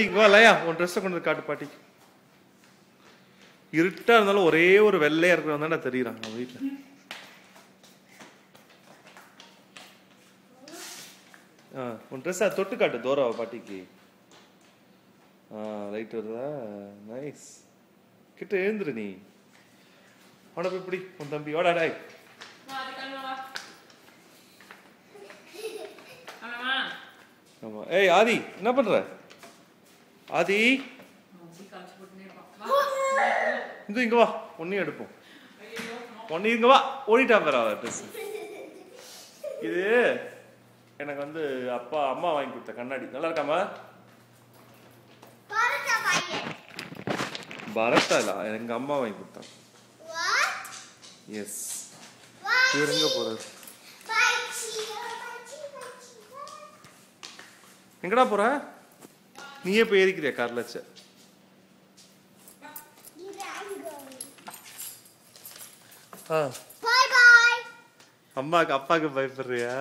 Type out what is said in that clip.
இங்க வா லயா, உன் ட்ரெஸ்ஸை கொண்டு காட்டு பாட்டிக்கு. இருட்டா இருந்தாலும் ஒரே ஒரு வெள்ளையா இருக்கிறவன் தானே தெரியுறாங்க நம்ம வீட்டுல. உன் ட்ரெஸ்ஸை தொட்டு காட்டு தோராவா பாட்டிக்கு. லைட் வருதா? நைஸ். கிட்ட எழுந்துரு நீ. அவனை போய் பிடி உன் தம்பி. வாடா டாய். ஆமா. ஏய் ஆதி, என்ன பண்ற? ஆதி இந்த இங்க வா, ஒன்னையும் எடுப்போம். ஒன்னு இங்க வா. ஓடிட்டா பாரு ட்ரெஸ். இது எனக்கு வந்து அப்பா அம்மா வாங்கி கொடுத்த கண்ணாடி. நல்லா இருக்காமா? பரத்தா இல்ல, எங்க அம்மா வாங்கி கொடுத்தாங்க. எஸ். இவர் எங்க போறாரு? எங்கடா போற? நீயே போய் ஏறிக்கிறியா கார்ல? அம்மாக்கு அப்பாக்கு பயப்படுறியா?